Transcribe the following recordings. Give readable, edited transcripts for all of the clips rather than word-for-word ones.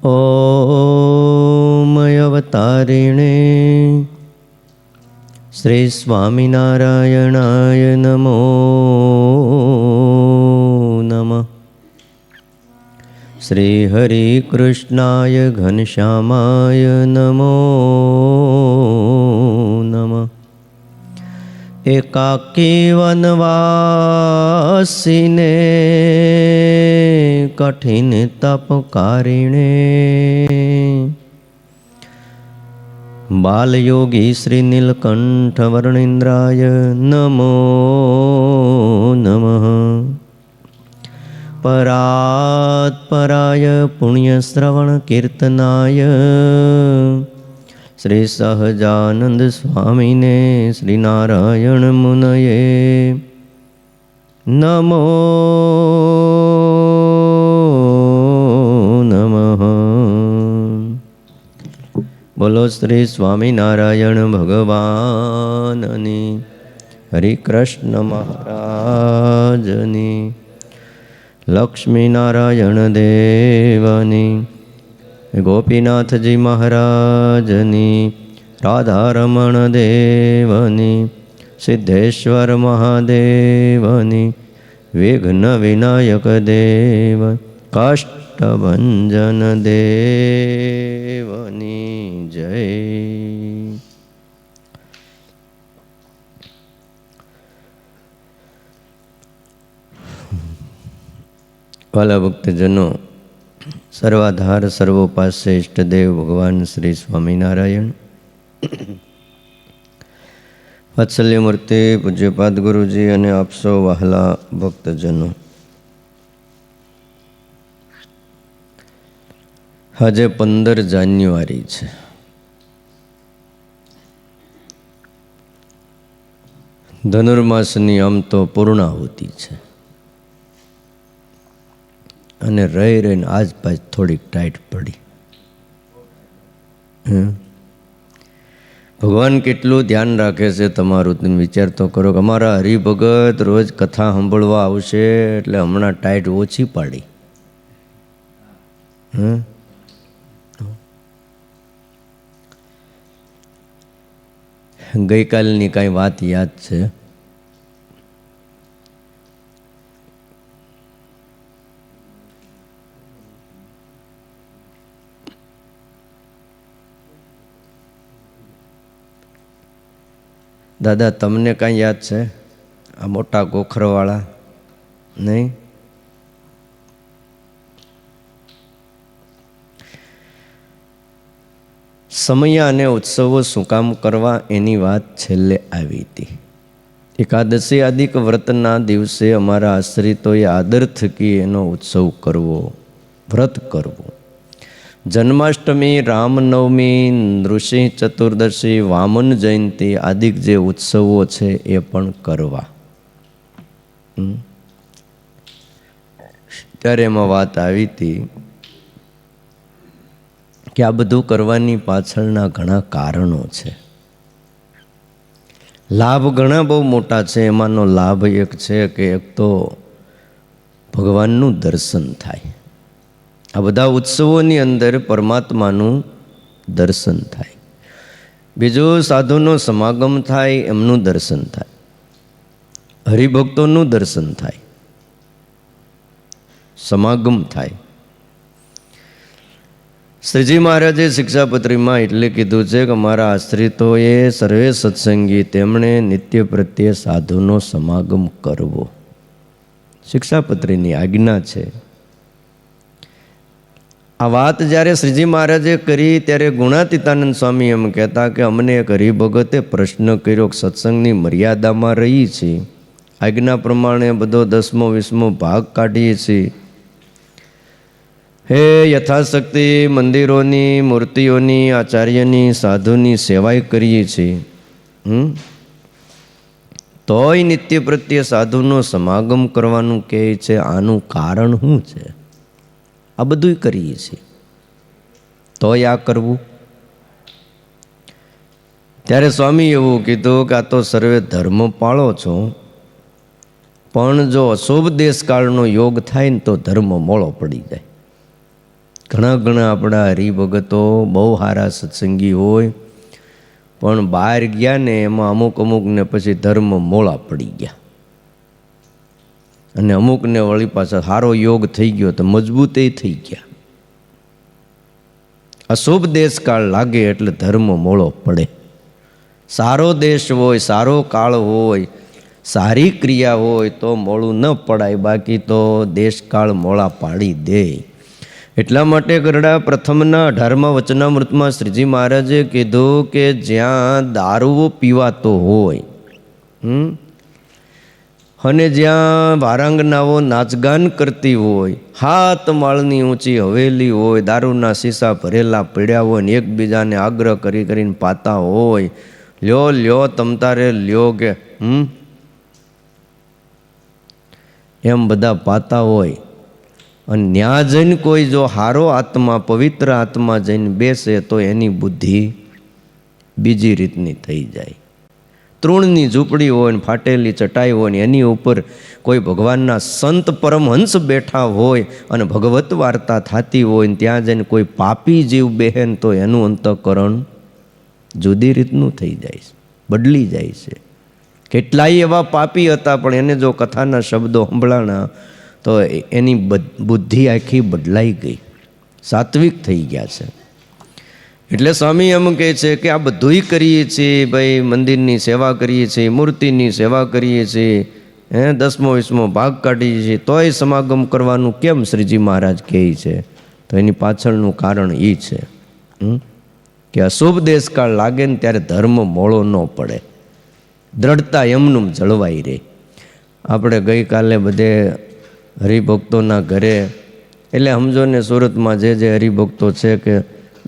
ઓમ અવતારિણે શ્રી સ્વામિનારાયણાય નમો નમઃ. શ્રી હરિ કૃષ્ણાય ઘનશ્યામાય નમો નમઃ. એકાકી વનવાસીને કઠિન તપકારિણે બાલયોગી શ્રી નીલકંઠ વર્ણિન્દ્રાય નમો નમઃ. પરાત્પરાય પુણ્યશ્રવણ કીર્તનાય શ્રી સહજાનંદ સ્વામીને શ્રી નારાયણ મુનયે નમો નમઃ. બોલો શ્રી સ્વામિનારાયણ ભગવાનની, હરિકૃષ્ણ મહારાજની, લક્ષ્મીનારાયણ દેવની, ગોપીનાથજી મહારાજની, રાધારમણ દેવની, સિદ્ધેશ્વર મહાદેવની, વિઘ્ન વિનાયક દેવ, કાષ્ટભંજન દેવની જય. વાલા ભક્તજનો, સર્વાધાર સર્વોપાસ્ય ઇષ્ટદેવ ભગવાન શ્રી સ્વામિનારાયણ, વાત્સલ્ય મૂર્તિ પૂજ્યપાદ ગુરુજી અને આપ સૌ વહાલા ભક્તજનો, આજે 15 જાન્યુઆરી છે. ધનુર્માસની આમ તો પૂર્ણાહુતિ છે અને રહી રહીને આજ પાછ થોડીક ટાઈટ પડી. ભગવાન કેટલું ધ્યાન રાખે છે તમારું, તમે વિચાર તો કરો કે અમારા હરિભગત રોજ કથા સાંભળવા આવશે એટલે હમણાં ટાઈટ ઓછી પાડી. ગઈકાલની કાંઈ વાત યાદ છે? દાદા તમને કાંઈ યાદ છે? આ મોટા ગોખરવાળા નહીં? સમયા અને ઉત્સવો શું કામ કરવા એની વાત છેલ્લે આવી હતી. એકાદશી આદિક વ્રતના દિવસે અમારા આશ્રિતોએ આદર થકી એનો ઉત્સવ કરવો, વ્રત કરવું. જન્માષ્ટમી, રામનવમી, નૃસિંહ ચતુર્દશી, વામન જયંતિ આદિક જે ઉત્સવો છે એ પણ કરવા. ત્યારે એમાં વાત આવી હતી કે આ બધું કરવાની પાછળના ઘણા કારણો છે. લાભ ઘણા બહુ મોટા છે. એમાંનો લાભ એક છે કે એક તો ભગવાનનું દર્શન થાય. આ બધા ઉત્સવોની અંદર પરમાત્માનું દર્શન થાય. બીજું સાધુનો સમાગમ થાય, એમનું દર્શન થાય. હરિભક્તોનું દર્શન થાય, સમાગમ થાય. શ્રીજી મહારાજે શિક્ષાપત્રીમાં એટલે કીધું છે કે મારા આશ્રિતોએ સર્વે સત્સંગી તેમણે નિત્ય પ્રત્યે સાધુનો સમાગમ કરવો. શિક્ષાપત્રીની આજ્ઞા છે. આ વાત જ્યારે શ્રીજી મહારાજે કરી ત્યારે ગુણાતીતાનંદ સ્વામી એમ કહેતા કે અમને એક હરિભગતે પ્રશ્ન કર્યો કે સત્સંગની મર્યાદામાં રહી છે, આજ્ઞા પ્રમાણે બધો 10મો 20મો ભાગ કાઢીએ છીએ, હે યથાશક્તિ મંદિરોની, મૂર્તિઓની, આચાર્યની, સાધુની સેવાય કરીએ છીએ, તોય નિત્ય પ્રત્યે સાધુનો સમાગમ કરવાનું કહે છે. આનું કારણ શું છે? આ બધું કરીએ છીએ તોય આ કરવું? ત્યારે સ્વામી એવું કીધું કે આ તો સર્વે ધર્મ પાળો છો, પણ જો અશુભ દેશકાળનો યોગ થાય ને તો ધર્મ મોળો પડી જાય. ઘણા ઘણા આપણા હરિભગતો બહુ સારા સત્સંગી હોય, પણ બહાર ગયા ને એમાં અમુકને પછી ધર્મ મોળા પડી ગયા, અને અમુકને વળી પાછા સારો યોગ થઈ ગયો તો મજબૂત થઈ ગયા. અશુભ દેશકાળ લાગે એટલે ધર્મ મોળો પડે. સારો દેશ હોય, સારો કાળ હોય, સારી ક્રિયા હોય તો મોળું ન પડાય, બાકી તો દેશકાળ મોળા પાડી દે. એટલા માટે ગરડા પ્રથમના 18મા વચનામૃતમાં શ્રીજી મહારાજે કીધું કે જ્યાં દારૂ પીવાતો હોય અને જ્યાં વારાંગનાઓ નાચગાન કરતી હોય, 7 માળની ઊંચી હવેલી હોય, દારૂના શીશા ભરેલા પડ્યા હોય ને એકબીજાને આગ્રહ કરીને પાતા હોય, લ્યો તમતારે લ્યો કે એમ બધા પાતા હોય, અને ન્યા જઈને કોઈ જો હારો આત્મા, પવિત્ર આત્મા જઈને બેસે તો એની બુદ્ધિ બીજી રીતની થઈ જાય. તૃણની ઝૂંપડી હોય ને ફાટેલી ચટાઈ હોય ને એની ઉપર કોઈ ભગવાનના સંત પરમહંસ બેઠા હોય અને ભગવત વાર્તા થતી હોય ને ત્યાં જઈને કોઈ પાપી જીવ બેહેન તો એનું અંતઃકરણ જુદી રીતનું થઈ જાય છે, બદલી જાય છે. કેટલાય એવા પાપી હતા પણ એને જો કથાના શબ્દો સંભળાણા તો એની બુદ્ધિ આખી બદલાઈ ગઈ, સાત્વિક થઈ ગયા છે. એટલે સ્વામી એમ કહે છે કે આ બધુંય કરીએ છીએ ભાઈ, મંદિરની સેવા કરીએ છીએ, મૂર્તિની સેવા કરીએ છીએ, 10મો 20મો ભાગ કાઢીએ છીએ, તોય સમાગમ કરવાનું કેમ શ્રીજી મહારાજ કહે છે? તો એની પાછળનું કારણ એ છે કે અશુભ દેશકાળ લાગે ને ત્યારે ધર્મ મોળો ન પડે, દ્રઢતા એમનું જળવાઈ રહે. આપણે ગઈકાલે બધે હરિભક્તોના ઘરે, એટલે સમજો ને સુરતમાં જે હરિભક્તો છે કે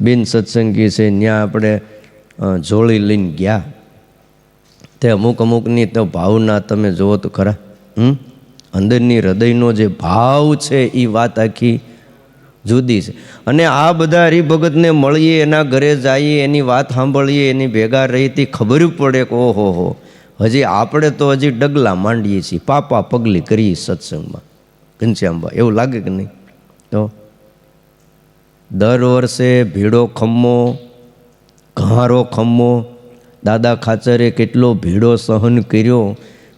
બિન સત્સંગી છે, ત્યાં આપણે જોડી લઈને ગયા, તે અમુકની તો ભાવના તમે જુઓ તો ખરા, અંદરની હૃદયનો જે ભાવ છે એ વાત આખી જુદી છે. અને આ બધા હરિભગતને મળીએ, એના ઘરે જઈએ, એની વાત સાંભળીએ, એની ભેગા રહીથી ખબર પડે કે ઓહો, હજી આપણે તો હજી ડગલા માંડીએ છીએ, પાપા પગલી કરીએ સત્સંગમાં. ઘનશ્યામભાઈ, એવું લાગે કે નહીં? તો દર વર્ષે ભીડો ખમ્મો, ઘારો ખમ્મો, દાદા ખાચરે કેટલો ભીડો સહન કર્યો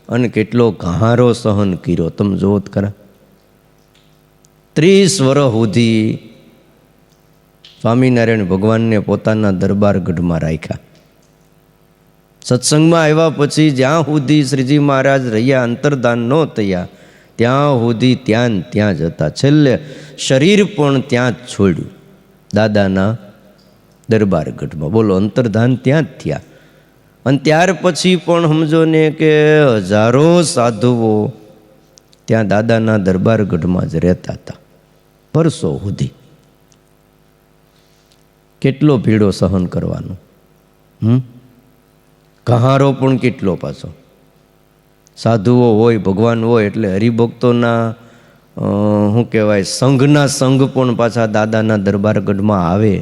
અને કેટલો ઘારો સહન કર્યો, તમે જોવો જ ખરા. 30 વર્ષ સુધી સ્વામિનારાયણ ભગવાનને પોતાના દરબાર ગઢમાં રાખ્યા. સત્સંગમાં આવ્યા પછી જ્યાં સુધી શ્રીજી મહારાજ રહ્યા, અંતર્ધાન ન થયા, ત્યાં સુધી ત્યાં જ હતા. છેલ્લે શરીર પણ ત્યાં જ છોડ્યું, દાદાના દરબાર ગઢમાં. બોલો, અંતર્ધાન ત્યાં જ થયા. અને ત્યાર પછી પણ સમજો ને કે હજારો સાધુઓ ત્યાં દાદાના દરબાર ગઢમાં જ રહેતા હતા વર્ષો સુધી. કેટલો ભીડો સહન કરવાનો, કહારો પણ કેટલો પાછો. સાધુઓ હોય, ભગવાન હોય એટલે હરિભક્તોના શું કહેવાય, સંઘના સંઘ પણ પાછા દાદાના દરબાર ગઢમાં આવે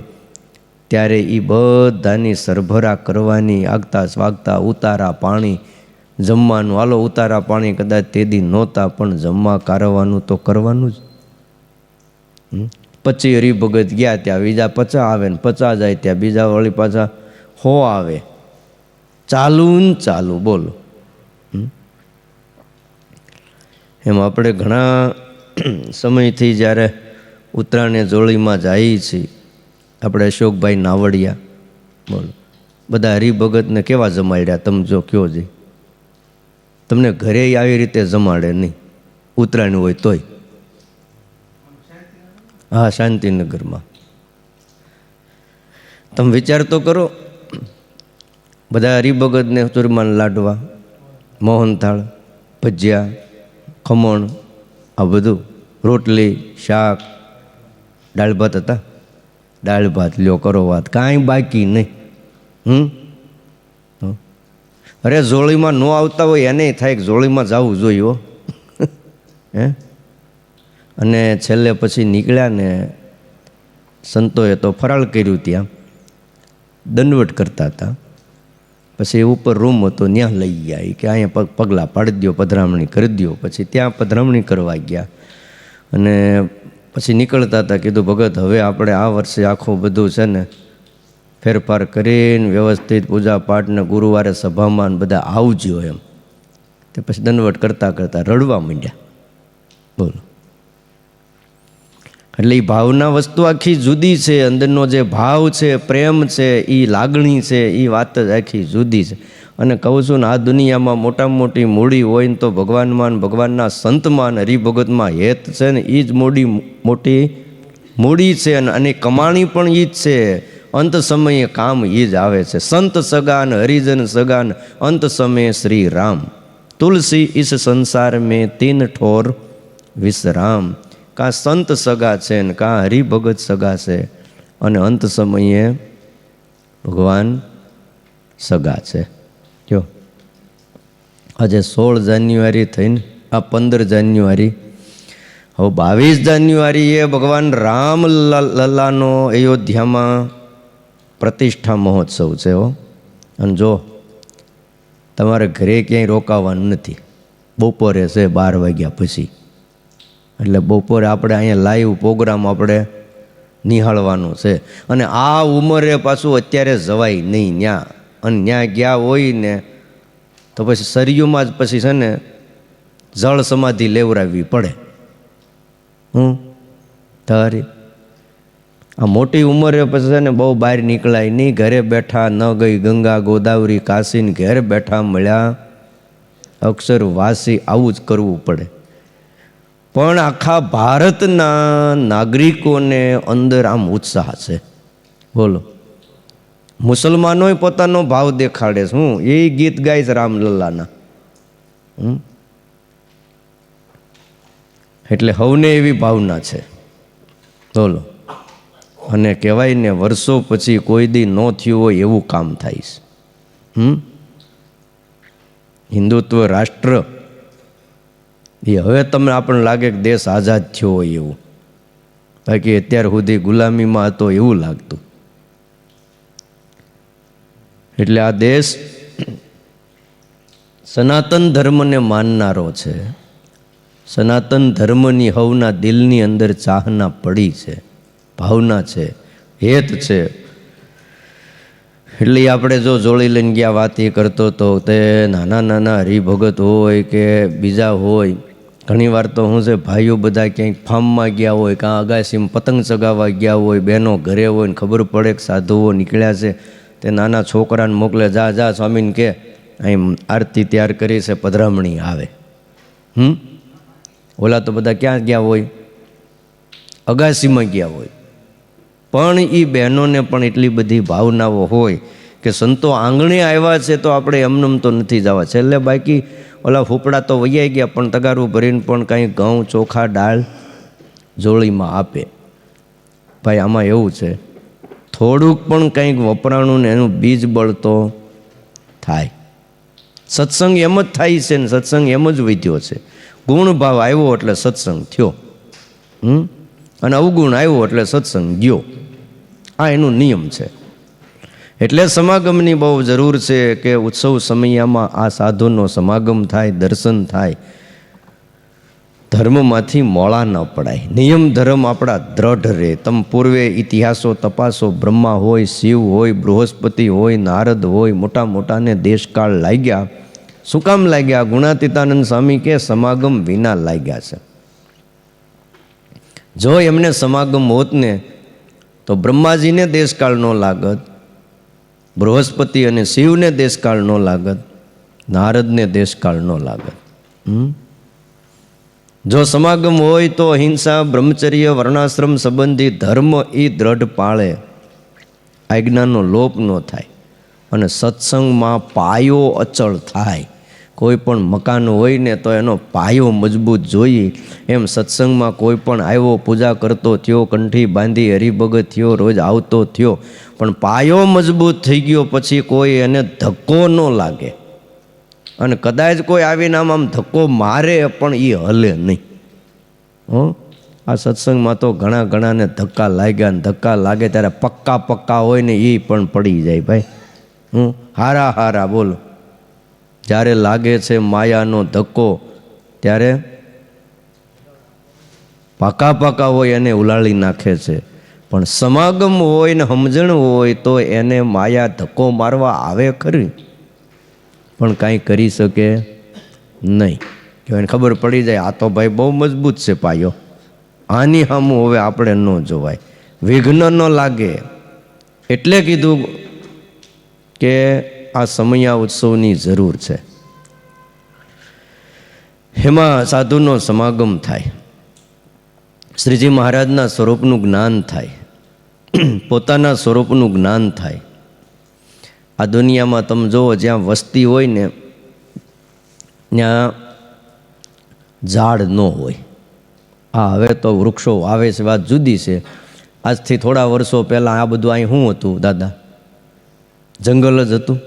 ત્યારે એ બધાની સરભરા કરવાની, આગતા સ્વાગતા, ઉતારા પાણી, જમવાનું. હાલો, ઉતારા પાણી કદાચ તેદી નહોતા પણ જમવા કારવાનું તો કરવાનું જ. 25 હરિભગત ગયા ત્યાં બીજા 50 આવે ને 50 જાય ત્યાં બીજા વળી પાછા 100 આવે. ચાલુ બોલો. એમ આપણે ઘણા સમયથી જ્યારે ઉત્તરાયણ જોડીમાં જઈએ છીએ, આપણે અશોકભાઈ નાવડિયા, બોલો, બધા હરિભગતને કેવા જમાડ્યા તમે જો કયો છે. તમને ઘરે આવી રીતે જમાડે નહીં, ઉત્તરાયણ હોય તોય. હા, શાંતિનગરમાં તમે વિચાર તો કરો, બધા હરિભગતને ચૂરમાના લાડવા, મોહનથાળ, ભજીયા, ખમણ, આ બધું, રોટલી, શાક, દાળ ભાત હતા. દાળ ભાત લ્યો, કરો વાત, કાંઈ બાકી નહીં. અરે જોળીમાં ન આવતા હોય એને થાય કે જોળીમાં જવું જોઈએ હો. અને છેલ્લે પછી નીકળ્યા ને સંતોએ તો ફરાળ કર્યું, ત્યાં દંડવટ કરતા હતા. પછી ઉપર રૂમ હતો, ત્યાં લઈ ગયા કે અહીંયા પગલાં પાડી દો, પધરામણી કરી દો. પછી ત્યાં પધરામણી કરવા ગયા અને પછી નીકળતા હતા, કીધું ભગત હવે આપણે આ વર્ષે આખું બધું છે ને ફેરફાર કરીને વ્યવસ્થિત પૂજા પાઠ ને ગુરુવારે સભામાં બધા આવજો એમ. તે પછી દંડવટ કરતાં કરતાં રડવા માંડ્યા. બોલો, એટલે એ ભાવના વસ્તુ આખી જુદી છે. અંદરનો જે ભાવ છે, પ્રેમ છે, એ લાગણી છે, એ વાત જ આખી જુદી છે. અને કહું છું ને, આ દુનિયામાં મોટામાં મોટી મૂડી હોય ને તો ભગવાનમાં, ભગવાનના સંતમાં, હરિભગતમાં હેત છે ને, એ જ મોટી મૂડી છે. અને કમાણી પણ એ જ છે. અંત સમયે કામ એ જ આવે છે. સંત સગાન હરિજન સગાન અંત સમયે શ્રી રામ. તુલસી ઇસ સંસાર મેં તીન ઠોર વિશ્રામ. કાં સંત સગા છે ને કાં હરિભગત સગા છે, અને અંત સમયે ભગવાન સગા છે. જો આજે 16 જાન્યુઆરી થઈને આ 15 જાન્યુઆરી, હવે 22 જાન્યુઆરીએ ભગવાન રામ લલ્લાનો અયોધ્યામાં પ્રતિષ્ઠા મહોત્સવ છે. અને જો તમારે ઘરે ક્યાંય રોકાવાનું નથી, બપોરે છે 12 વાગ્યા પછી. એટલે બપોરે આપણે અહીંયા લાઈવ પ્રોગ્રામ આપણે નિહાળવાનો છે. અને આ ઉંમરે પાછું અત્યારે જવાય નહીં ત્યાં. અને ત્યાં ગયા હોય ને તો પછી સરયુમાં જ પછી છે ને જળ સમાધિ લેવડાવવી પડે. તારી આ મોટી ઉંમરે પછી છે ને બહુ બહાર નીકળાય નહીં. ઘરે બેઠા ન ગઈ ગંગા ગોદાવરી કાશીને ઘેર બેઠા મળ્યા અક્ષર વાસી, આવું જ કરવું પડે. પણ આખા ભારતના નાગરિકોને અંદર આમ ઉત્સાહ છે. બોલો, મુસલમાનોય પોતાનો ભાવ દેખાડે છે. હું એ ગીત ગાય છે રામલલ્લાના. એટલે હવને એવી ભાવના છે. બોલો, અને કહેવાય ને વર્ષો પછી કોઈ દી ન થયું હોય એવું કામ થાય છે. હિન્દુત્વ રાષ્ટ્ર એ હવે તમને આપણને લાગે કે દેશ આઝાદ થયો હોય એવું, બાકી અત્યાર સુધી ગુલામીમાં હતો એવું લાગતું. એટલે આ દેશ સનાતન ધર્મને માનનારો છે. સનાતન ધર્મની હવના દિલની અંદર ચાહના પડી છે, ભાવના છે, હેત છે. એટલે આપણે જો જોડી લઈને ગયા વાત એ કરતો હતો, તે નાના નાના હરિભગત હોય કે બીજા હોય, ઘણી વાર તો શું છે, ભાઈઓ બધા ક્યાંક ફાર્મમાં ગયા હોય, કાં અગાસીમાં પતંગ ચગાવવા ગયા હોય, બહેનો ઘરે હોય ને ખબર પડે કે સાધુઓ નીકળ્યા છે, તે નાના છોકરાને મોકલે, જા જા સ્વામીને કે અહીં આરતી તૈયાર કરી છે, પધરામણી આવે. ઓલા તો બધા ક્યાં ગયા હોય? અગાસીમાં ગયા હોય. પણ એ બહેનોને પણ એટલી બધી ભાવનાઓ હોય કે સંતો આંગણે આવ્યા છે તો આપણે એમનેમ તો નથી જવા. છેલ્લે બાકી ઓલા ફૂપડા તો વૈયાઈ ગયા, પણ તગારું ભરીને પણ કાંઈ ઘઉં ચોખા દાળ જોળીમાં આપે. ભાઈ આમાં એવું છે, થોડુંક પણ કંઈક વપરાણું ને એનું બીજ બળતો થાય. સત્સંગ એમ જ થાય છે ને, સત્સંગ એમ જ વધ્યો છે. ગુણ ભાવ આવ્યો એટલે સત્સંગ થયો, અને અવગુણ આવ્યો એટલે સત્સંગ ગયો. આ એનો નિયમ છે. એટલે સમાગમની બહુ જરૂર છે કે ઉત્સવ સમયમાં આ સાધુનો સમાગમ થાય, દર્શન થાય. ધર્મમાંથી મોળા ન પડાય, નિયમ ધર્મ આપણા દ્રઢ રહે. તમે પૂર્વે ઇતિહાસો તપાસો, બ્રહ્મા હોય, શિવ હોય, બૃહસ્પતિ હોય, નારદ હોય, મોટા મોટાને દેશકાળ લાગ્યા. શું કામ લાગ્યા? ગુણાતીતાનંદ સ્વામી કે સમાગમ વિના લાગ્યા છે. જો એમને સમાગમ હોત ને તો બ્રહ્માજીને દેશકાળ ન લાગત, બૃહસ્પતિ અને શિવને દેશકાળ ન લાગત, નારદને દેશકાળ ન લાગત. જો સમાગમ હોય તો અહિંસા, બ્રહ્મચર્ય, વર્ણાશ્રમ સંબંધી ધર્મ એ દ્રઢ પાળે, આજ્ઞાનો લોપ ન થાય, અને સત્સંગમાં પાયો અચળ થાય. કોઈ પણ મકાન હોય ને તો એનો પાયો મજબૂત જોઈએ. એમ સત્સંગમાં કોઈ પણ આવ્યો, પૂજા કરતો થયો, કંઠી બાંધી હરિભગત થયો, રોજ આવતો થયો, પણ પાયો મજબૂત થઈ ગયો પછી કોઈ એને ધક્કો ન લાગે. અને કદાચ કોઈ આવીને આમ ધક્કો મારે પણ એ હલે નહીં. આ સત્સંગમાં તો ઘણા ઘણાને ધક્કા લાગ્યા, ને ધક્કા લાગે ત્યારે પક્કા પક્કા હોય ને એ પણ પડી જાય. ભાઈ હારા હારા બોલો. જ્યારે લાગે છે માયાનો ધક્કો ત્યારે પાકા પાકા હોય એને ઉલાળી નાખે છે, પણ સમાગમ હોય ને સમજણ હોય તો એને માયા ધક્કો મારવા આવે ખરી, પણ કાંઈ કરી શકે નહીં. કે એને ખબર પડી જાય આ તો ભાઈ બહુ મજબૂત છે પાયો, આની સામું હવે આપણે ન જોવાય, વિઘ્ન ન લાગે. એટલે કીધું કે આ સમયા ઉત્સવની જરૂર છે. એમાં સાધુનો સમાગમ થાય, શ્રીજી મહારાજના સ્વરૂપનું જ્ઞાન થાય, પોતાના સ્વરૂપનું જ્ઞાન થાય. આ દુનિયામાં તમે જુઓ, જ્યાં વસ્તી હોય ને ત્યાં ઝાડ ન હોય. હા, હવે તો વૃક્ષો આવે છે, વાત જુદી છે. આજથી થોડા વર્ષો પહેલાં આ બધું અહીં શું હતું દાદા? જંગલ જ હતું,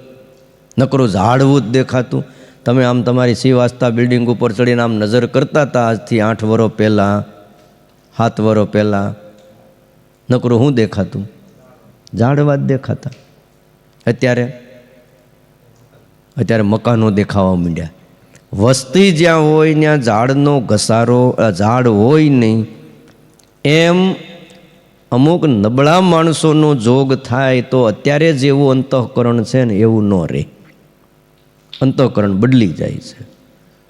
નકરું ઝાડવું જ દેખાતું. તમે આમ તમારી વાસ્તા બિલ્ડિંગ ઉપર ચડીને આમ નજર કરતા હતા આજથી 8 વર્ષ પહેલાં, 7 વર્ષ પહેલાં, નકરું શું દેખાતું? ઝાડવા જ દેખાતા. અત્યારે મકાનો દેખાવા માંડ્યા. વસ્તી જ્યાં હોય ત્યાં ઝાડનો ઘસારો, ઝાડ હોય નહીં. એમ અમુક નબળા માણસોનો જોગ થાય તો અત્યારે જેવું અંતઃકરણ છે ને એવું ન રહે, અંતઃકરણ બદલી જાય છે.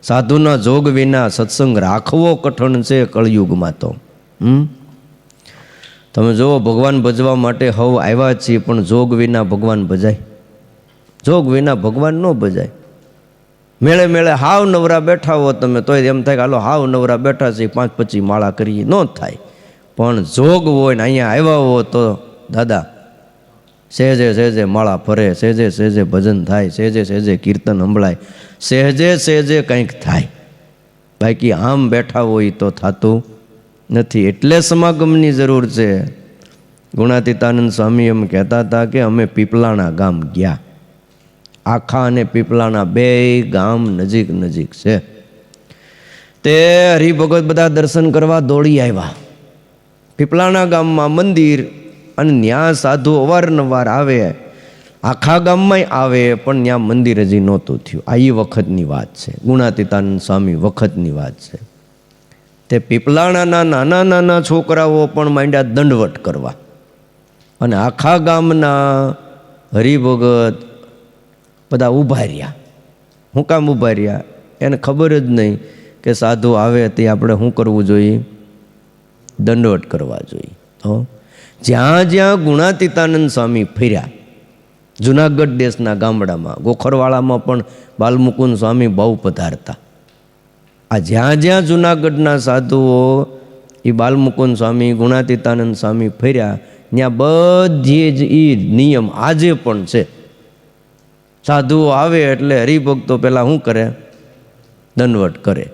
સાધુના જોગ વિના સત્સંગ રાખવો કઠણ છે કળયુગમાં. તો તમે જુઓ, ભગવાન ભજવા માટે હવ આવ્યા છીએ, પણ જોગ વિના ભગવાન ભજાય? જોગ વિના ભગવાન ન ભજાય. મેળે મેળે હાવ નવરા બેઠા હો તમે તોય એમ થાય કે હાલો હાવ નવરા બેઠા છે 5-25 માળા કરીએ, ન થાય. પણ જોગ હોય ને અહીંયા આવ્યા હો તો દાદા સહેજે સહેજે માળા ફરે, સહેજે સહેજે ભજન થાય, સહેજે સહેજે કીર્તન સંભળાય, સહેજે સહેજે કંઈક થાય. બાકી આમ બેઠા હોય તો થતું નથી. એટલે સમાગમની જરૂર છે. ગુણાતીતાનંદ સ્વામી એમ કહેતા હતા કે અમે પીપલાણા ગામ ગયા. આખા અને પીપલાણા 2 ગામ નજીક નજીક છે. તે હરિભગત બધા દર્શન કરવા દોડી આવ્યા. પીપલાણા ગામમાં મંદિર, અને ત્યાં સાધુ અવારનવાર આવે, આખા ગામમાંય આવે, પણ ત્યાં મંદિર હજી નહોતું થયું. આ એ વખતની વાત છે, ગુણાતીતાનંદ સ્વામી વખતની વાત છે. તે પીપલાણાના નાના નાના છોકરાઓ પણ માંડ્યા દંડવટ કરવા, અને આખા ગામના હરિભગત બધા ઊભા રહ્યા. શું કામ ઊભા રહ્યા? એને ખબર જ નહીં કે સાધુ આવે તે આપણે શું કરવું જોઈએ? દંડવટ કરવા જોઈએ. તો જ્યાં જ્યાં ગુણાતીતાનંદ સ્વામી ફર્યા, જુનાગઢ દેશના ગામડામાં, ગોખરવાળામાં પણ બાલમુકુંદ સ્વામી બહુ પધારતા. આ જ્યાં જ્યાં જુનાગઢના સાધુઓ એ બાલમુકુંદ સ્વામી, ગુણાતીતાનંદ સ્વામી ફર્યા, ત્યાં બધી જ એ નિયમ આજે પણ છે. સાધુઓ આવે એટલે હરિભક્તો પહેલાં શું કરે? દંડવટ કરે,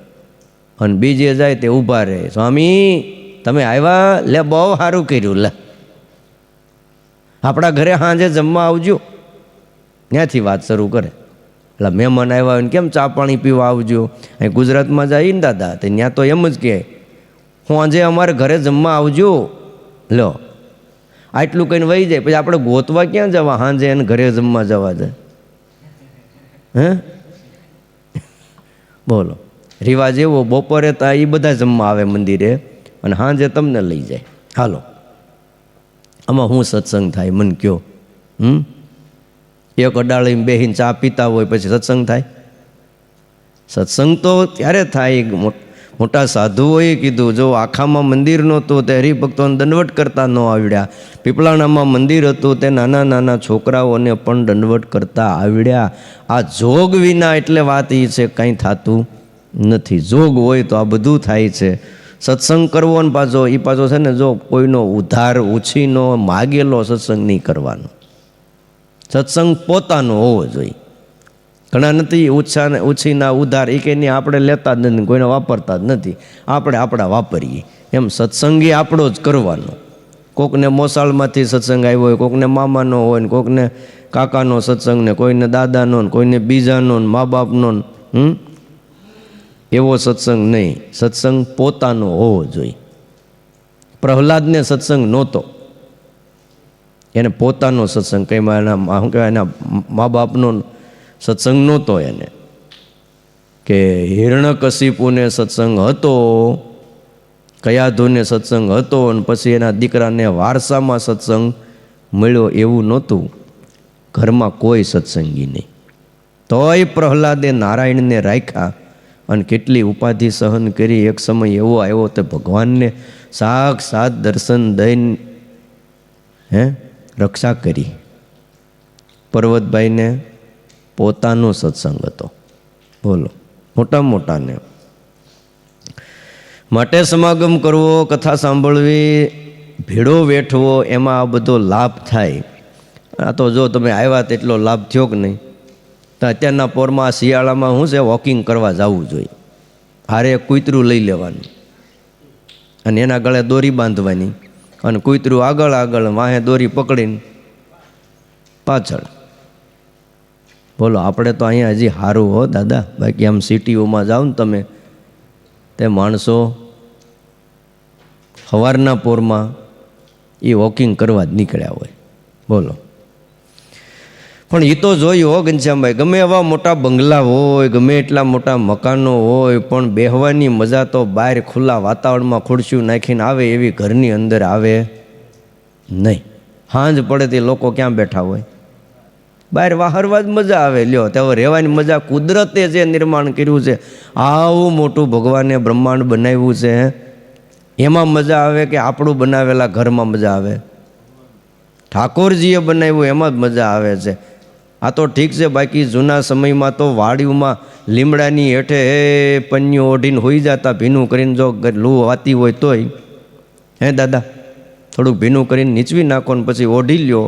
અને બીજે જાય તે ઊભા રહે. સ્વામી તમે આવ્યા, લે બહુ સારું કર્યું, લે આપણા ઘરે સાંજે જમવા આવજો. ત્યાંથી વાત શરૂ કરે. એટલે મહેમાન આવ્યા હોય ને કેમ ચા પાણી પીવા આવજો. અહીં ગુજરાતમાં જઈએ ને દાદા, તો ત્યાં તો એમ જ કહે સાંજે અમારે ઘરે જમવા આવજો. લો આટલું કહીને વહી જાય. પછી આપણે ગોતવા ક્યાં જવા સાંજે એને ઘરે જમવા જવા જાય? હે બોલો, રિવાજ એવો. બપોરે તો એ બધા જમવા આવે મંદિરે, અને સાંજે તમને લઈ જાય. હાલો, આમાં શું સત્સંગ થાય મને કયો? એક અડાળીમાં બેહીને ચા પીતા હોય પછી સત્સંગ થાય? સત્સંગ તો ત્યારે થાય. મોટા સાધુઓએ કીધું, જો આખામાં મંદિર નહોતું તે હરિભક્તોને દંડવટ કરતા ન આવડ્યા. પીપળાણામાં મંદિર હતું તે નાના નાના છોકરાઓને પણ દંડવટ કરતા આવડ્યા. આ જોગ વિના એટલે વાત એ છે કંઈ થતું નથી. જોગ હોય તો આ બધું થાય છે. સત્સંગ કરવો ને પાછો એ પાછો છે ને, જો કોઈનો ઉધાર ઉછીનો માગેલો સત્સંગ નહીં કરવાનો. સત્સંગ પોતાનો હોવો જોઈએ. ઘણા નથી ઉછીના ઉધાર એ કંઈ આપણે લેતા જ નથી, કોઈને વાપરતા જ નથી. આપણે આપણા વાપરીએ. એમ સત્સંગી આપણો જ કરવાનો. કોકને મોસાળમાંથી સત્સંગ આવ્યો હોય, કોકને મામાનો હોય ને, કોકને કાકાનો સત્સંગ ને, કોઈને દાદાનો ને, કોઈને બીજાનો ને, મા બાપનો ને. એવો સત્સંગ નહીં. સત્સંગ પોતાનો હોવો જોઈએ. પ્રહલાદને સત્સંગ નહોતો, એને પોતાનો સત્સંગ કંઈ એના શું કહેવાય, એના મા બાપનો સત્સંગ નહોતો એને. કે હિરણ્યકશિપુને સત્સંગ હતો કયા ધોને સત્સંગ હતો અને પછી એના દીકરાને વારસામાં સત્સંગ મળ્યો એવું નહોતું. ઘરમાં કોઈ સત્સંગી નહીં, તોય પ્રહલાદે નારાયણને રાખ્યા અને કેટલી ઉપાધિ સહન કરી. એક સમય એવો આવ્યો તે ભગવાનને સાક્ષાત દર્શન દઈને રક્ષા કરી. પર્વતભાઈને પોતાનો સત્સંગ હતો, બોલો, મોટા મોટાને માટે સમાગમ કરવો, કથા સાંભળવી, ભેળો વેઠવો, એમાં આ બધો લાભ થાય. આ તો જો તમે આવ્યા તેટલો લાભ થયો કે નહીં. તો અત્યારના પોરમાં શિયાળામાં શું છે, વોકિંગ કરવા જવું જોઈએ. હારે કૂતરું લઈ લેવાનું અને એના ગળે દોરી બાંધવાની અને કૂતરું આગળ આગળ, વાહે દોરી પકડીને પાછળ. બોલો, આપણે તો અહીંયા હજી સારું હો દાદા. બાકી આમ સિટીઓમાં જાઓ ને તમે, તે માણસો સવારના પોરમાં એ વોકિંગ કરવા જ નીકળ્યા હોય. બોલો, પણ એ તો જોયું હો ઘનશ્યામભાઈ, ગમે એવા મોટા બંગલા હોય, ગમે એટલા મોટા મકાનો હોય, પણ બેહવાની મજા તો બહાર ખુલ્લા વાતાવરણમાં ખુરશીઓ નાખીને આવે એવી ઘરની અંદર આવે નહીં. સાંજ પડે તે લોકો ક્યાં બેઠા હોય? બહાર વાહરવા જ મજા આવે. લ્યો, તો રહેવાની મજા કુદરતે જે નિર્માણ કર્યું છે, આવું મોટું ભગવાને બ્રહ્માંડ બનાવ્યું છે, એમાં મજા આવે કે આપણું બનાવેલા ઘરમાં મજા આવે? ઠાકોરજીએ બનાવ્યું એમાં જ મજા આવે છે. આ તો ઠીક છે, બાકી જૂના સમયમાં તો વાડીઓમાં લીમડાની હેઠે પન્યું ઓઢીને હોઈ જતા, ભીનું કરીને. જો લૂ વાતી હોય તોય દાદા થોડુંક ભીનું કરીને નીચવી નાખો ને પછી ઓઢી લ્યો.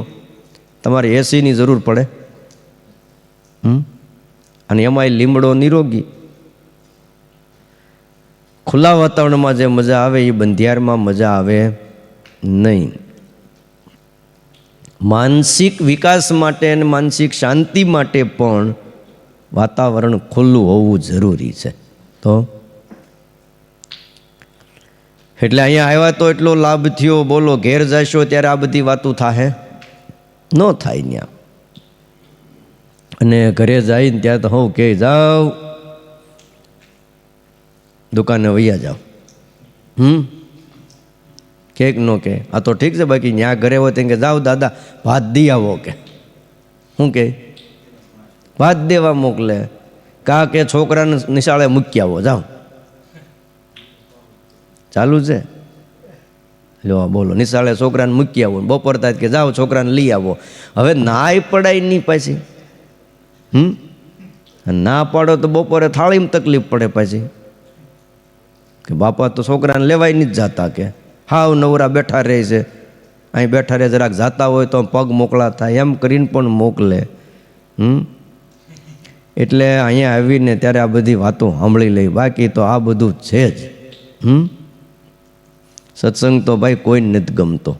તમારે એસીની જરૂર પડે. અને એમાંય લીમડો નિરોગી. ખુલ્લા વાતાવરણમાં જે મજા આવે એ બંધિયારમાં મજા આવે નહીં. માનસિક વિકાસ માટે અને માનસિક શાંતિ માટે પણ વાતાવરણ ખુલ્લું હોવું જરૂરી છે. તો એટલે અહીંયા આવ્યા તો એટલો લાભ થયો. બોલો, ઘેર જશો ત્યારે આ બધી વાતો થાહે? ન થાય ત્યાં. અને ઘરે જાય ને ત્યાં તો હું કે જાઓ દુકાને વૈયા જાઓ. કે ન કે? આ તો ઠીક છે, બાકી ત્યાં ઘરે હોય ત્યાં કે જાઓ દાદા ભાત દી આવો. કે શું કે? ભાત દેવા મોકલે. કા કે છોકરાને નિશાળે મૂકી આવો, જાઓ. ચાલુ છે? લો બોલો, નિશાળે છોકરાને મૂકી આવો, બપોર થાય કે જાઓ છોકરાને લઈ આવો. હવે નાય પડાય નહીં પાછી. ના પાડો તો બપોરે થાળીમાં તકલીફ પડે પાછી, કે બાપા તો છોકરાને લેવાય નહીં જ જાતા. કે હાવ નવરા બેઠા રહે છે, અહીં બેઠા રહે, જરાક જાતા હોય તો પગ મોકળા થાય, એમ કરીને પણ મોકલે. એટલે અહીંયા આવીને ત્યારે આ બધી વાતો સાંભળી લઈ. બાકી તો આ બધું છે જ. સત્સંગ તો ભાઈ કોઈ નથી ગમતો.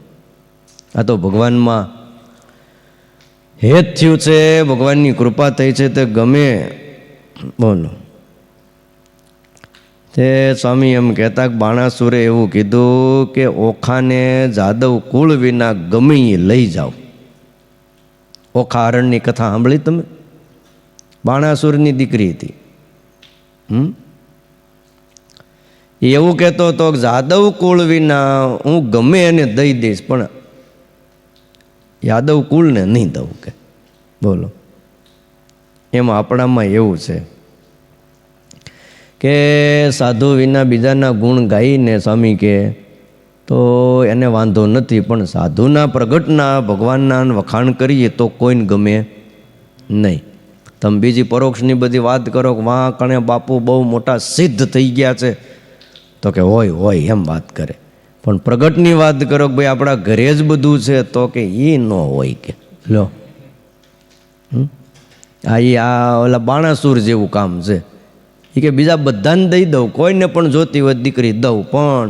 આ તો ભગવાનમાં હેત થયું છે, ભગવાનની કૃપા થઈ છે તે ગમે. બોલો, તે સ્વામી એમ કહેતા કે બાણાસુરે એવું કીધું કે ઓખાને જાદવ કુળ વિના ગમે લઈ જાઓ. ઓખા હરણની કથા સાંભળી તમે? બાણાસુરની દીકરી હતી. એવું કહેતો હતો કે જાદવ કુળ વિના હું ગમે એને દઈ દઈશ, પણ યાદવ કુળને નહીં દઉં. કે બોલો, એમાં આપણામાં એવું છે કે સાધુ વિના બીજાના ગુણ ગાઈને સ્વામી કે તો એને વાંધો નથી, પણ સાધુના પ્રગટના ભગવાનના વખાણ કરીએ તો કોઈને ગમે નહીં. તમે બીજી પરોક્ષની બધી વાત કરો કે વાં કણે બાપુ બહુ મોટા સિદ્ધ થઈ ગયા છે, તો કે હોય હોય એમ વાત કરે. પણ પ્રગટની વાત કરો કે ભાઈ આપણા ઘરે જ બધું છે, તો કે એ ન હોય. કે લો, આ ઓલા બાણાસુર જેવું કામ છે. એ કે બીજા બધાને દઈ દઉં, કોઈને પણ જોતી હોય દીકરી દઉં, પણ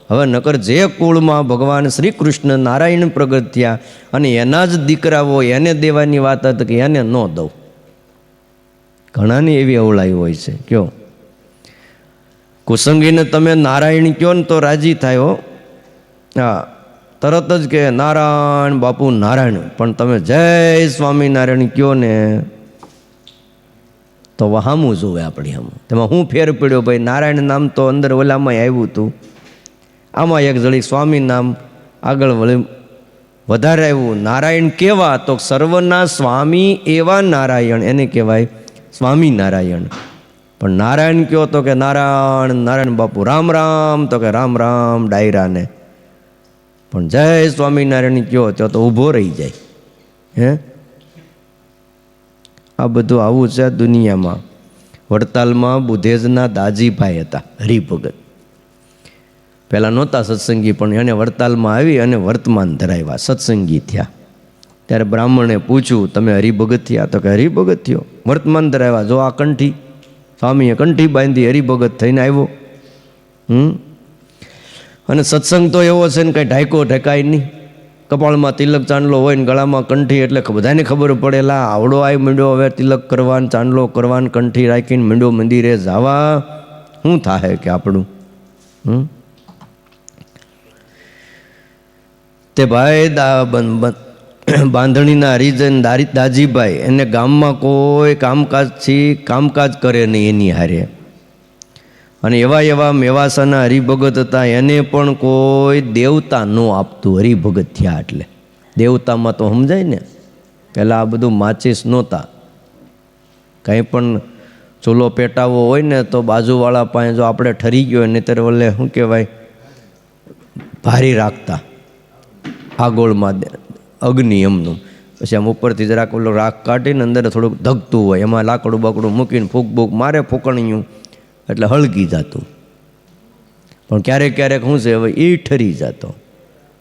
હવે નકર જે કુળમાં ભગવાન શ્રી કૃષ્ણ નારાયણ પ્રગટ થયા અને એના જ દીકરાઓ એને દેવાની વાત હતી કે એને ન દઉં. ઘણાની એવી અવળાઈ હોય છે. કયો કુસંગીને તમે નારાયણ કયો ને તો રાજી થાય હો. હા, તરત જ કે નારાયણ બાપુ નારાયણ, પણ તમે જય સ્વામિનારાયણ કયો ને તો વહામું જોવે આપણી. તેમાં હું ફેર પડ્યો ભાઈ? નારાયણ નામ તો અંદર ઓલામાં આવ્યું હતું, આમાં એક જળી સ્વામી નામ આગળ વધારે આવ્યું. નારાયણ કેવા? તો સર્વના સ્વામી એવા નારાયણ, એને કહેવાય સ્વામિનારાયણ. પણ નારાયણ કયો તો કે નારાયણ નારાયણ બાપુ, રામ રામ તો કે રામ રામ ડાયરાને. પણ જય સ્વામિનારાયણ કયો તો ઊભો રહી જાય. હે, આ બધું આવું છે દુનિયામાં. વડતાલમાં બુધેજના દાજીભાઈ હતા, હરિભગત. પહેલાં નહોતા સત્સંગી, પણ એને વડતાલમાં આવી અને વર્તમાન ધરાવ્યા, સત્સંગી થયા. ત્યારે બ્રાહ્મણે પૂછ્યું, તમે હરિભગત થયા? તો કે હરિભગત થયો. વર્તમાન ધરાવ્યા. જો આ કંઠી, સ્વામીએ કંઠી બાંધી, હરિભગત થઈને આવ્યો. અને સત્સંગ તો એવો છે ને કંઈ ઢાંકો ઢેકાય નહીં. કપાળમાં તિલક ચાંદલો હોય ને ગળામાં કંઠી, એટલે બધાને ખબર પડેલા આવડો આવી મીંડો હવે તિલક કરવાન, ચાંદલો કરવાન, કંઠી રાખીને મીંડો મંદિરે જવા. શું થાય કે આપણું? તે ભાઈ બાંધણીના હરિજન દાજીભાઈ, એને ગામમાં કોઈ કામકાજ કરે નહીં એની હારે. અને એવા મેવાસાના હરિભગત હતા, એને પણ કોઈ દેવતા ન આપતું. હરિભગત થયા એટલે દેવતામાં તો સમજાય ને, પહેલાં આ બધું માચીસ નહોતા. કંઈ પણ ચૂલો પેટાવો હોય ને તો બાજુવાળા પાસે જો આપણે ઠરી ગયો હોય, નહીતર વલ્લે શું કહેવાય, ભારી રાખતા આગોળમાં અગ્નિ એમનું. પછી આમ ઉપરથી જરાક ઓલો રાખ કાઢીને અંદર થોડુંક ધગતું હોય, એમાં લાકડું બાકડું મૂકીને ફૂંક બૂક મારે ફૂંકણિયું એટલે હળગી જતું. પણ ક્યારેક ક્યારેક શું છે, હવે એ ઠરી જતો.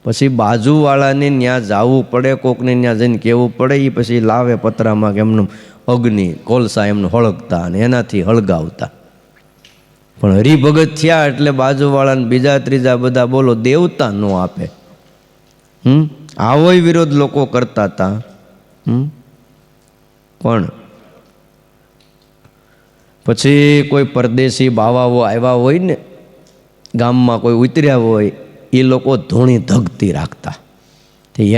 પછી બાજુવાળાને ત્યાં જવું પડે, કોકને ત્યાં જઈને કહેવું પડે. એ પછી લાવે પતરામાં કે એમનું અગ્નિ કોલસા એમનું હળગતા અને એનાથી હળગાવતા. પણ હરિભગત થયા એટલે બાજુવાળાને બીજા ત્રીજા બધા બોલો દેવતા ન આપે. આવોય વિરોધ લોકો કરતા હતા. પણ પછી કોઈ પરદેશી બાવાઓ આવ્યા હોય ને, ગામમાં કોઈ ઉતર્યા હોય, એ લોકો ધૂણી ધગતી રાખતા.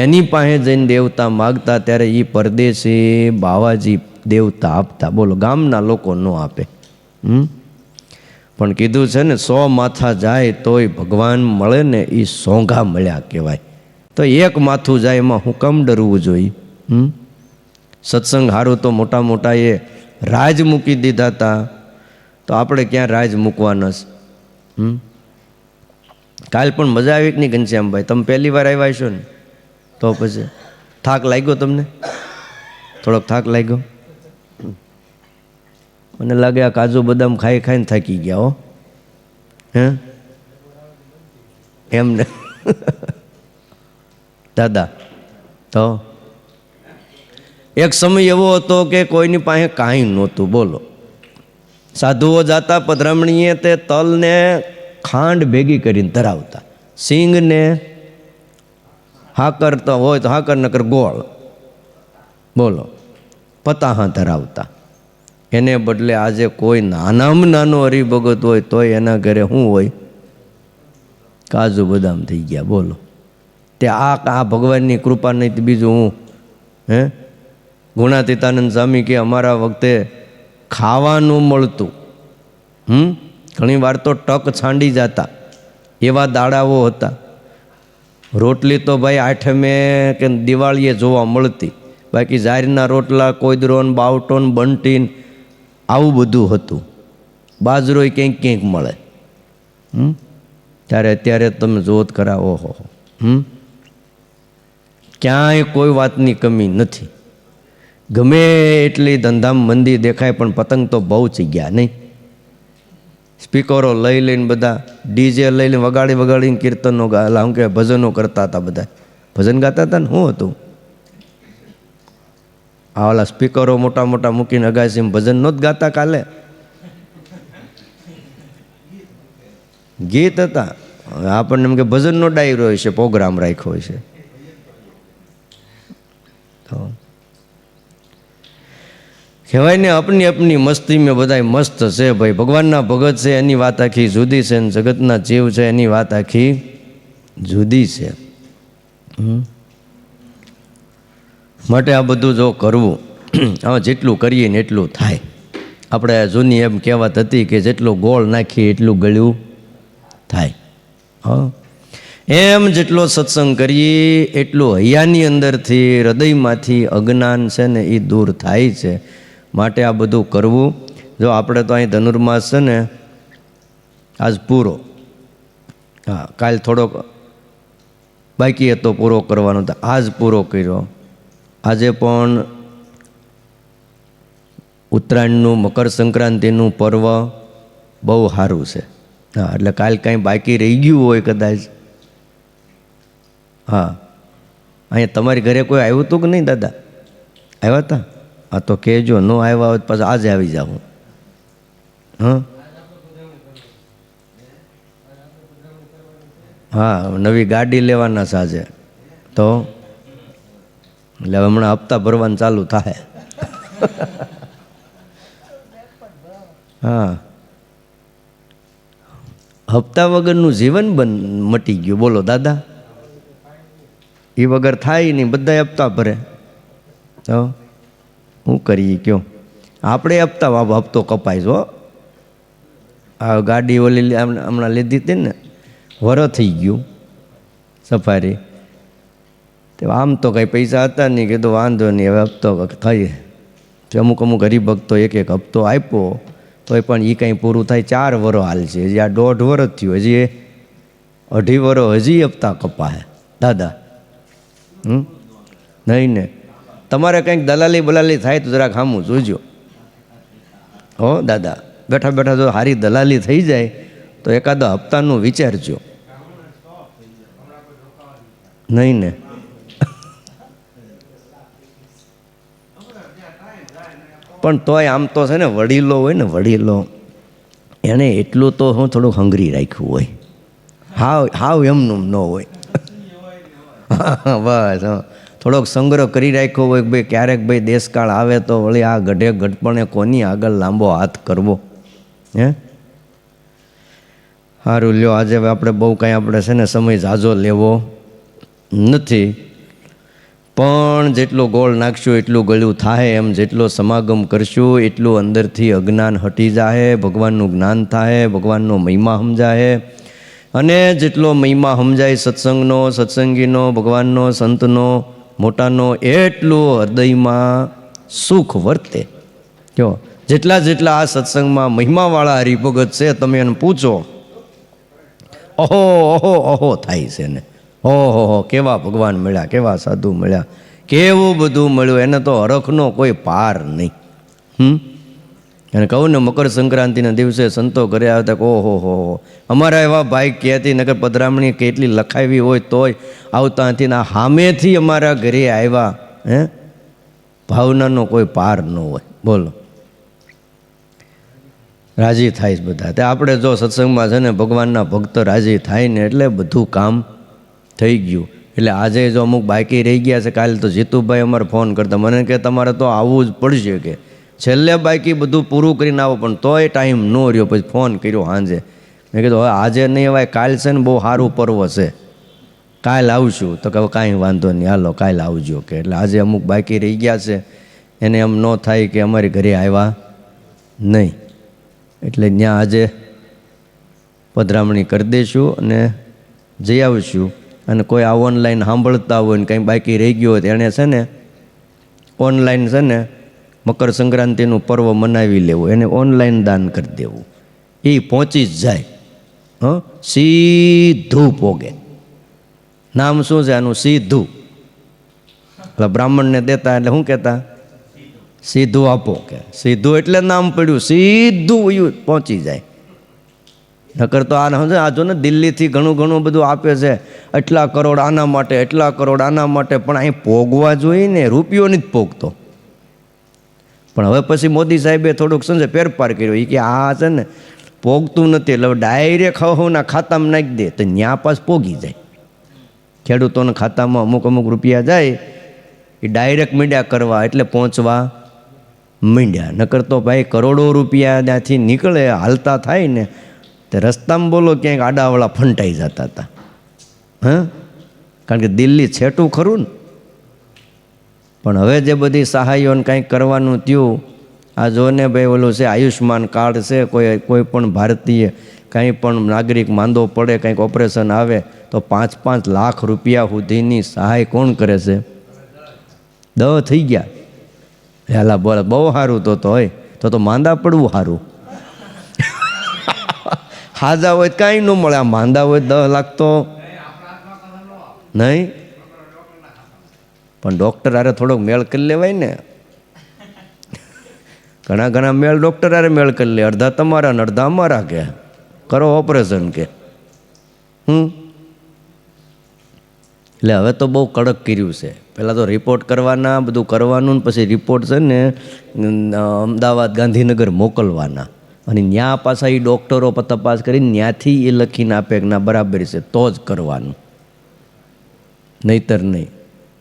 એની પાસે જઈને દેવતા માગતા, ત્યારે એ પરદેશી બાવાજી દેવતા આપતા. બોલો, ગામના લોકો ન આપે. પણ કીધું છે ને, 100 માથા જાય તોય ભગવાન મળે ને, એ સોંઘા મળ્યા કહેવાય. તો એક માથું જાય એમાં હું કમ ડરવું જોઈએ? સત્સંગ હારું તો મોટા મોટા એ રાજ મૂકી દીધા હતા, તો આપણે ક્યાં રાજ મૂકવાના છે? કાલ પણ મજા આવી કે નહીં ઘનશ્યામભાઈ? તમે પહેલી વાર આવ્યા છો ને, તો પછી થાક લાગ્યો તમને? થોડોક થાક લાગ્યો? મને લાગે આ કાજુ બદામ ખાઈ ખાઈને થાકી ગયા હો. હે એમને દાદા? તો એક સમય એવો હતો કે કોઈની પાસે કાંઈ નહોતું. બોલો, સાધુઓ જાતા પધરામણીએ, તે તલને ખાંડ ભેગી કરીને ધરાવતા, સિંગને હાકર તો હોય તો હાકર નકર ગોળ. બોલો, પતાહા ધરાવતા. એને બદલે આજે કોઈ નાનામાં નાનો હરિભગત હોય તોય એના ઘરે શું હોય? કાજુ બદામ થઈ ગયા. બોલો, તે આ ભગવાનની કૃપા નહીં, બીજું હું? હે, ગુણાતીતાનંદ સ્વામી કે અમારા વખતે ખાવાનું મળતું. ઘણી વાર તો ટક છાંડી જતા, એવા દાડાઓ હતા. રોટલી તો ભાઈ આઠમે કે દિવાળીએ જોવા મળતી, બાકી જારના રોટલા, કોઈદરોન, બાવટોન, બંટીન, આવું બધું હતું. બાજરોય ક્યાંક ક્યાંક મળે. ત્યારે અત્યારે તમે જોત ખરા, ઓહો, ક્યાંય કોઈ વાતની કમી નથી. ગમે એટલી ધંધામાં મંદી દેખાય, પણ પતંગ તો બહુ ચગ્યા નહીં. સ્પીકરો લઈ લઈને બધા, ડીજે લઈને વગાડીને કીર્તનો શું કે ભજનો કરતા હતા. બધા ભજન ગાતા હતા ને, શું હતું આ ઓલા સ્પીકરો મોટા મોટા મૂકીને અગાસીમાં ભજન નહોત ગાતા? કાલે ગીત હતા. આપણને એમ કે ભજનનો ડાયરો હોય છે, પ્રોગ્રામ રાખ્યો હોય છે. તો કહેવાય ને, અપની અપની મસ્તી મેં બધા મસ્ત છે ભાઈ. ભગવાનના ભગત છે એની વાત આખી જુદી છે, ને જગતના જીવ છે એની વાત આખી જુદી છે. માટે આ બધું જો કરવું, હવે જેટલું કરીએ ને એટલું થાય. આપણે જૂની એમ કહેવત હતી કે જેટલું ગોળ નાખીએ એટલું ગળ્યું થાય. હા, એમ જેટલો સત્સંગ કરીએ એટલું હૈયાની અંદરથી હૃદયમાંથી અજ્ઞાન છે ને એ દૂર થાય છે. માટે આ બધું કરવું. જો આપણે તો અહીં ધનુર્માસ છે ને આજ પૂરો, હા કાલ થોડોક બાકી હતો પૂરો કરવાનો, તો આજ પૂરો કર્યો. આજે પણ ઉત્તરાયણનું મકર સંક્રાંતિનું પર્વ બહુ સારું છે. હા એટલે કાલ કાંઈ બાકી રહી ગયું હોય કદાચ, હા અહીંયા તમારી ઘરે કોઈ આવ્યું હતું કે નહીં દાદા? આવ્યા હતા? હા તો કહેજો, ન આવ્યા હોય પાછું આજે આવી જાઉં. હા હા નવી ગાડી લેવાના છે આજે, તો એટલે હમણાં હપ્તા ભરવાનું ચાલુ થાય. હા હપ્તા વગરનું જીવન મટી ગયું. બોલો દાદા, એ વગર થાય નહીં, બધા હપ્તા ભરે તો શું કરીએ કયો? આપણે હપ્તો કપાય છો. આ ગાડી ઓલી હમણાં લીધી હતી ને, વર થઈ ગયું સફારી, તો આમ તો કંઈ પૈસા હતા નહીં, કીધું વાંધો નહીં હવે હપ્તો થઈ. અમુક હરિભક્તો ભક્તો એક હપ્તો આપ્યો તોય પણ એ કંઈ પૂરું થાય 4 વરો હાલ છે. હજી આ 1.5 વરસ થયું, હજી 2.5 વરો હજી હપ્તા કપાય દાદા. નહીં ને તમારે કંઈક દલાલી બલાલી થાય તો જરાક સામું જોજો હો દાદા. બેઠા બેઠા જો સારી દલાલી થઈ જાય તો એકાદા હપ્તાનું વિચારજો. નહીં ને પણ તોય આમ તો છે ને વડીલો હોય ને, વડીલો એણે એટલું તો હું થોડુંક હંગરી રાખ્યું હોય, હાવ એમનું ન હોય. બસ થોડોક સંગ્રહ કરી રાખ્યો હોય કે ભાઈ ક્યારેક ભાઈ દેશકાળ આવે તો વળી આ ગઢે ગઢપણે કોની આગળ લાંબો હાથ કરવો. હે સારું લ્યો, આજે આપણે બહુ કાંઈ આપણે છે ને સમય ઝાઝો લેવો નથી, પણ જેટલું ગોળ નાખશું એટલું ગળ્યું થાય. એમ જેટલો સમાગમ કરશું એટલું અંદરથી અજ્ઞાન હટી જાય, ભગવાનનું જ્ઞાન થાય, ભગવાનનો મહિમા સમજાય. અને જેટલો મહિમા સમજાય સત્સંગનો, સત્સંગીનો, ભગવાનનો, સંતનો, મોટાનો, એટલું હૃદયમાં સુખ વર્તે. જો જેટલા આ સત્સંગમાં મહિમાવાળા હરિભગત છે, તમે એને પૂછો, ઓહો ઓહો ઓહો થાય છે ને. ઓહો કેવા ભગવાન મળ્યા, કેવા સાધુ મળ્યા, કેવું બધું મળ્યું, એને તો હરખનો કોઈ પાર નહીં. અને કહું ને મકર સંક્રાંતિના દિવસે સંતો ઘરે આવતા કે ઓહો હો અમારા એવા ભાઈ કહેતી નગર પધરામણી કેટલી લખાવી હોય તોય આવતા નથી, ના સામેથી અમારા ઘરે આવ્યા. હે ભાવનાનો કોઈ પાર ન હોય. બોલો રાજી થાય બધા. તે આપણે જો સત્સંગમાં છે ને ભગવાનના ભક્ત રાજી થાય ને એટલે બધું કામ થઈ ગયું. એટલે આજે જો અમુક બાકી રહી ગયા છે, કાલે તો જીતુભાઈ અમારે ફોન કરતા, મને કે તમારે તો આવવું જ પડશે, કે છેલ્લે બાકી બધું પૂરું કરીને આવો, પણ તોય ટાઈમ ન રહ્યો. પછી ફોન કર્યો સાંજે, મેં કીધું હવે આજે નહીં અવાય, કાલ છે ને બહુ સારું પર્વ છે, કાલ આવશું. તો કે કાંઈ વાંધો નહીં, હાલો કાલ આવજો. કે એટલે આજે અમુક બાકી રહી ગયા છે, એને એમ ન થાય કે અમારી ઘરે આવ્યા નહીં, એટલે ત્યાં આજે પધરામણી કરી દઈશું અને જઈ આવશું. અને કોઈ આ ઓનલાઈન સાંભળતા હોય ને કંઈ બાકી રહી ગયું હોય તો એણે છે ને ઓનલાઈન છે ને મકર સંક્રાંતિનું પર્વ મનાવી લેવું, એને ઓનલાઈન દાન કરી દેવું, એ પહોંચી જ જાય. સીધું પોગે. નામ શું છે આનું? સીધું. એટલે બ્રાહ્મણને દેતા એટલે શું કહેતા? સીધું આપો. કે સીધું એટલે નામ પડ્યું, સીધું પહોંચી જાય. નકર તો આ જો ને દિલ્હીથી ઘણું બધું આપે છે, એટલા કરોડ આના માટે, એટલા કરોડ આના માટે, પણ અહીં પોગવા જોઈએ ને, રૂપિયો નથી પોગતો. પણ હવે પછી મોદી સાહેબે થોડુંક સમજે ફેરફાર કર્યો, એ કે આ છે ને પોગતું નથી, એટલે ડાયરેક્ટ હવના ખાતામાં નાખી દે તો ત્યાં પાસ પોગી જાય. ખેડૂતોના ખાતામાં અમુક રૂપિયા જાય, એ ડાયરેક્ટ મીંડ્યા કરવા એટલે પહોંચવા મીંડ્યા. નકર તો ભાઈ કરોડો રૂપિયા ત્યાંથી નીકળે, હાલતા થાય ને તે રસ્તામાં બોલો ક્યાંક આડાવાળા ફંટાઈ જતા હતા. કારણ કે દિલ્હી છેટું ખરું ને. પણ હવે જે બધી સહાયોને કાંઈક કરવાનું થયું, આ જો ને ભાઈ ઓલું છે આયુષ્માન કાર્ડ છે, કોઈ પણ ભારતીય કંઈ પણ નાગરિક માંદો પડે, કંઈક ઓપરેશન આવે તો 5-5 લાખ રૂપિયા સુધીની સહાય કોણ કરે છે? થઈ ગયા. હેલા બોલ, બહુ સારું તો હોય તો માંદા પડવું સારું. હાજા હોય કાંઈ ન મળે, આ માંદા હોય 10 લાખ તો નહીં. પણ ડૉક્ટર હારે થોડોક મેળ કરી લેવાય ને. ઘણા મેળ ડૉક્ટર હારે મેળ કરી લે, અડધા તમારા ને અડધા અમારા કે કરો ઓપરેશન કે. એટલે હવે તો બહુ કડક કર્યું છે. પહેલાં તો રિપોર્ટ કરવાના, બધું કરવાનું, ને પછી રિપોર્ટ છે ને અમદાવાદ, ગાંધીનગર મોકલવાના, અને ત્યાં પાછા એ ડૉક્ટરો તપાસ કરીને ત્યાંથી એ લખીને આપે કે ના બરાબર છે તો જ કરવાનું, નહીતર નહીં.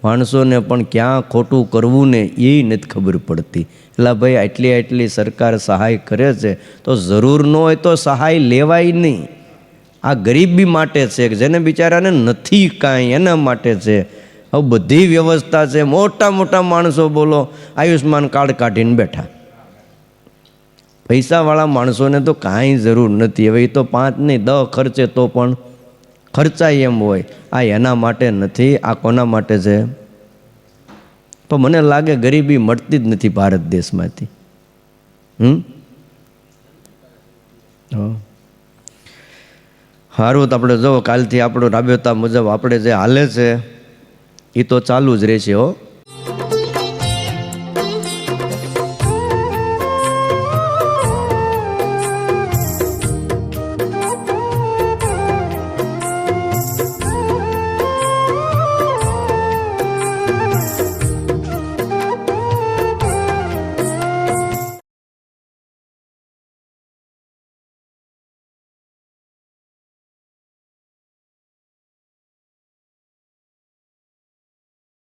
માણસોને પણ ક્યાં ખોટું કરવું ને એ નથી ખબર પડતી. એટલે ભાઈ આટલી સરકાર સહાય કરે છે તો જરૂર ન હોય તો સહાય લેવાય નહીં. આ ગરીબી માટે છે, જેને બિચારાને નથી કાંઈ એના માટે છે. હવે બધી વ્યવસ્થા છે, મોટા માણસો બોલો આયુષ્માન કાર્ડ કાઢીને બેઠા. પૈસાવાળા માણસોને તો કાંઈ જરૂર નથી. હવે એ તો 5 નહીં 10 ખર્ચે તો પણ ખર્ચાય એમ હોય. આ એના માટે નથી, આ કોના માટે છે? તો મને લાગે ગરીબી મળતી જ નથી ભારત દેશમાંથી. સારું, તો આપણે જો કાલથી આપણો રાબેતા મુજબ આપણે જે હાલે છે એ તો ચાલુ જ રહેશે હો.